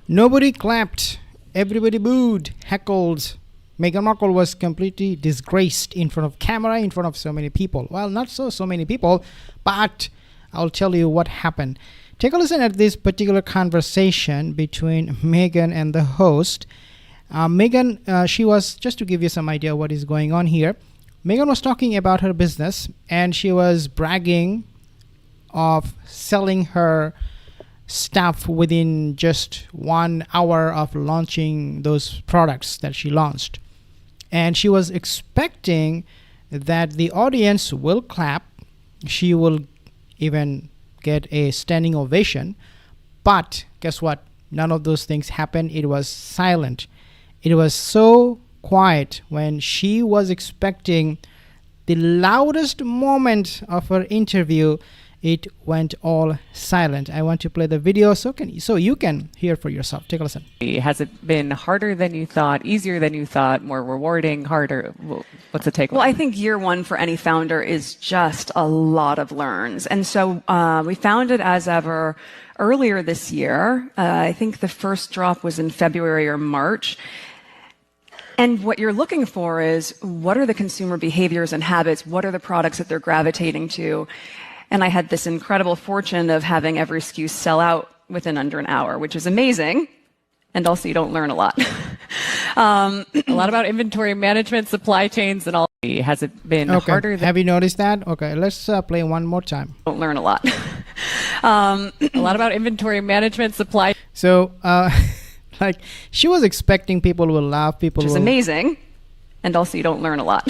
Nobody clapped. Everybody booed, heckled. Meghan Markle was completely disgraced in front of camera, in front of so many people. Well, not so many people, but I'll tell you what happened. Take a listen at this particular conversation between Meghan and the host. Meghan, she was, just to give you some idea what is going on here, Meghan was talking about her business and she was bragging of selling her stuff within just 1 hour of launching those products that she launched. And she was expecting that the audience will clap. She will even get a standing ovation. But guess what? None of those things happened. It was silent. It was so quiet when she was expecting the loudest moment of her interview. It went all silent. I want to play the video so you can hear for yourself. Take a listen. Has it been harder than you thought, easier than you thought, more rewarding, harder? What's the takeaway? Well, I think year one for any founder is just a lot of learns. And so we founded as ever earlier this year. I think the first drop was in February or March. And what you're looking for is, what are the consumer behaviors and habits? What are the products that they're gravitating to? And I had this incredible fortune of having every SKU sell out within under an hour, which is amazing. And also, you don't learn a lot. A lot about inventory management, supply chains, and all. Has it been harder? Have you noticed that? Okay, let's play one more time. Don't learn a lot. A lot about inventory management, supply. So, like, she was expecting people will laugh, Which is amazing. And also, you don't learn a lot.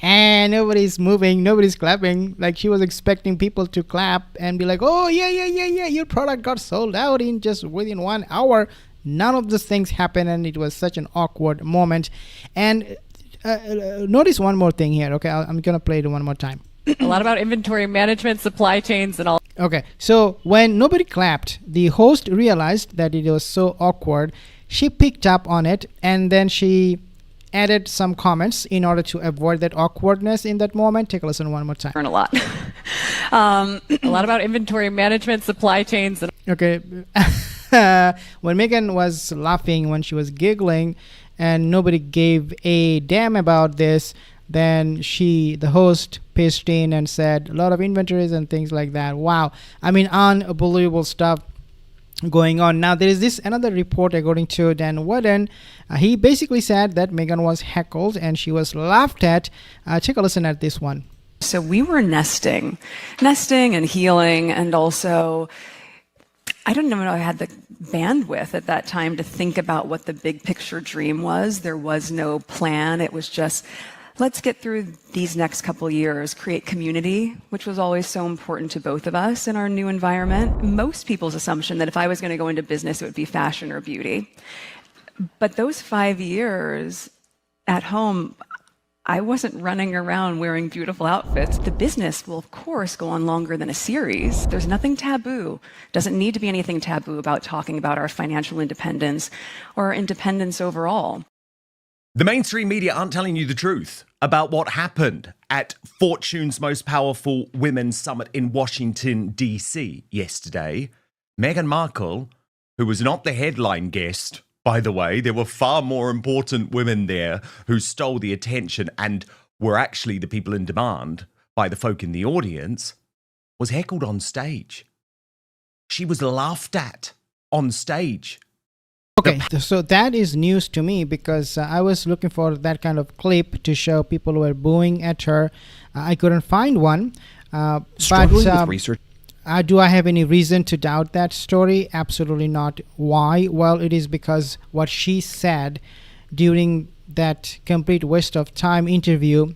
And nobody's moving, nobody's clapping. Like, she was expecting people to clap and be like, oh, yeah, your product got sold out in just within 1 hour. None of those things happened, and it was such an awkward moment. And notice one more thing here. Okay, I'm going to play it one more time. A lot about inventory management, supply chains, and all. Okay, so when nobody clapped, the host realized that it was so awkward. She picked up on it, and then she added some comments in order to avoid that awkwardness in that moment. Take a listen one more time. Learn a lot. A lot about inventory management, supply chains. And okay. When Meghan was laughing, when she was giggling, and nobody gave a damn about this, then the host pitched in and said a lot of inventories and things like that. Wow. I mean, unbelievable stuff going on. Now, there is this another report according to Dan Whedon. He basically said that Meghan was heckled and she was laughed at. Take a listen at this one. So we were nesting and healing, and also, I don't know if I had the bandwidth at that time to think about what the big picture dream was. There was no plan. It was just, let's get through these next couple years, create community, which was always so important to both of us in our new environment. Most people's assumption that if I was going to go into business, it would be fashion or beauty. But those 5 years at home, I wasn't running around wearing beautiful outfits. The business will, of course, go on longer than a series. There's nothing taboo. Doesn't need to be anything taboo about talking about our financial independence or our independence overall. The mainstream media aren't telling you the truth about what happened at Fortune's Most Powerful Women Summit in Washington, D.C. yesterday. Meghan Markle, who was not the headline guest, by the way, there were far more important women there who stole the attention and were actually the people in demand by the folk in the audience, was heckled on stage. She was laughed at on stage. Okay, so that is news to me because I was looking for that kind of clip to show people who were booing at her. I couldn't find one. Struggling with research. Do I have any reason to doubt that story? Absolutely not. Why? Well, it is because what she said during that complete waste of time interview,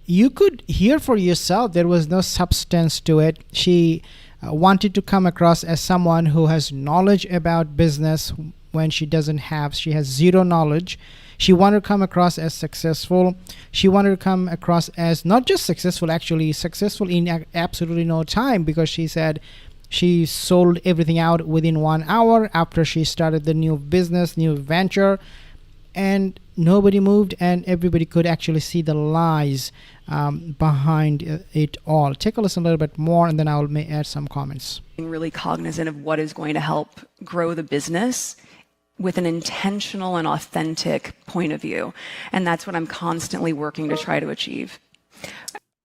you could hear for yourself there was no substance to it. She wanted to come across as someone who has knowledge about business when she has zero knowledge. She wanted to come across as successful. She wanted to come across as not just successful, actually successful in absolutely no time, because she said she sold everything out within 1 hour after she started the new business, new venture. and nobody moved, and everybody could actually see the lies behind it all. Take a listen a little bit more, and then I will add some comments. Being really cognizant of what is going to help grow the business with an intentional and authentic point of view. And that's what I'm constantly working to try to achieve.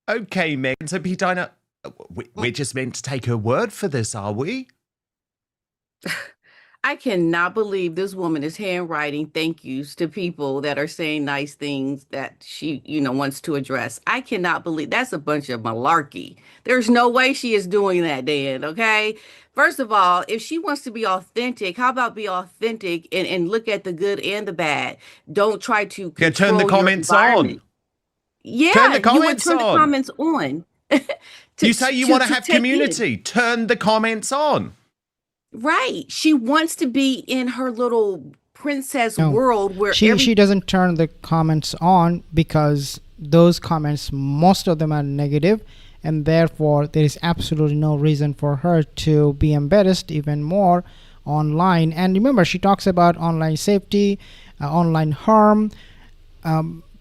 Okay, Meghan. So, Pete, we're just meant to take her word for this, are we? I cannot believe this woman is handwriting thank yous to people that are saying nice things that she, wants to address. I cannot believe that's a bunch of malarkey. There's no way she is doing that, Dan, okay? First of all, if she wants to be authentic, how about be authentic and look at the good and the bad? Don't try to control turn the your comments environment. on. Yeah, Turn the you would comments turn the on. comments on. You say you want to have take in. community. Turn the comments on. Right. She wants to be in her little princess No, world where she doesn't turn the comments on because those comments, most of them are negative, and therefore there is absolutely no reason for her to be embarrassed even more online. And remember, she talks about online safety, online harm,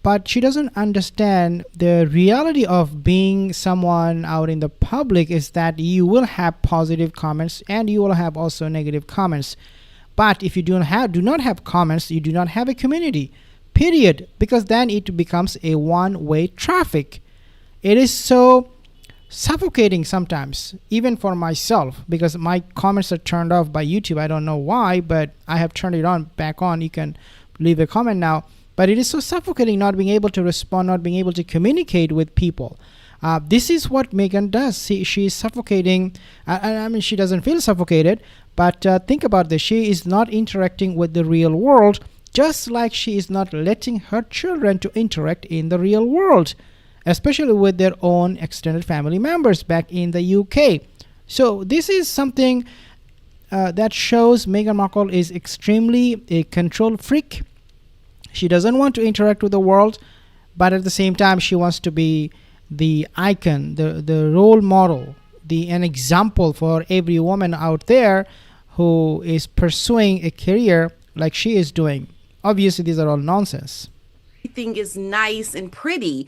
but she doesn't understand the reality of being someone out in the public is that you will have positive comments and you will have also negative comments. But if you do not have comments, you do not have a community, period, because then it becomes a one-way traffic. It is so suffocating sometimes, even for myself, because my comments are turned off by YouTube. I don't know why, but I have turned it back on. You can leave a comment now. But it is so suffocating not being able to respond, not being able to communicate with people. This is what Meghan does. She is suffocating. I mean, she doesn't feel suffocated, but think about this. She is not interacting with the real world, just like she is not letting her children to interact in the real world, especially with their own extended family members back in the UK. So this is something that shows Meghan Markle is extremely a control freak. She doesn't want to interact with the world, but at the same time, she wants to be the icon, the role model, an example for every woman out there who is pursuing a career like she is doing. Obviously, these are all nonsense. everything is nice and pretty.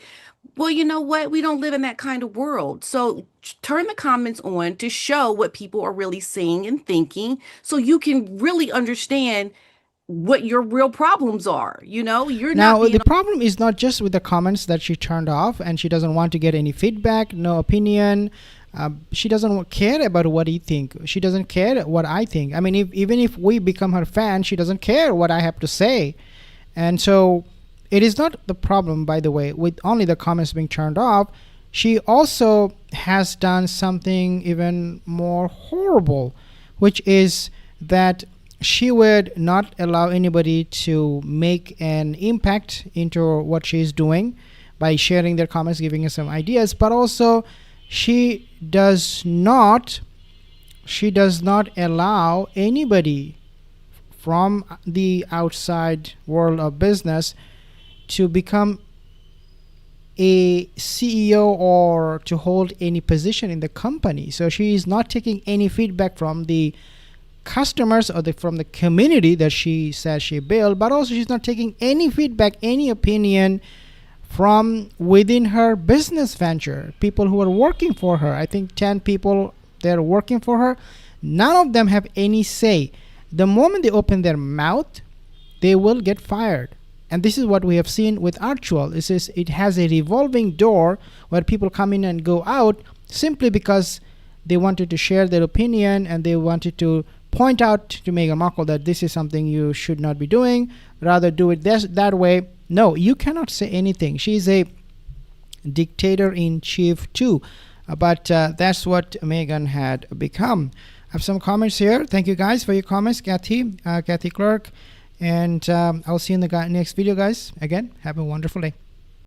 Well, you know what? We don't live in that kind of world. So turn the comments on to show what people are really saying and thinking so you can really understand what your real problems are. You're Now, not being the problem is not just with the comments that she turned off, and she doesn't want to get any feedback, no opinion. She doesn't care about what you think. She doesn't care what I think. I mean, even if we become her fan, she doesn't care what I have to say. And so it is not the problem, by the way, with only the comments being turned off. She also has done something even more horrible, which is that she would not allow anybody to make an impact into what she's doing by sharing their comments, giving us some ideas, but also she does not allow anybody from the outside world of business to become a CEO or to hold any position in the company. So she is not taking any feedback from the customers or from the community that she says she built, but also she's not taking any feedback, any opinion from within her business venture. People who are working for her, I think 10 people, they're working for her. None of them have any say. The moment they open their mouth, they will get fired. And this is what we have seen with Archwell. It has a revolving door where people come in and go out simply because they wanted to share their opinion and they wanted to point out to Meghan Markle that this is something you should not be doing. Rather do it that way. No, you cannot say anything. She's a dictator-in-chief too. But that's what Meghan had become. I have some comments here. Thank you guys for your comments, Kathy Clark. And I'll see you in the next video, guys. Again, have a wonderful day.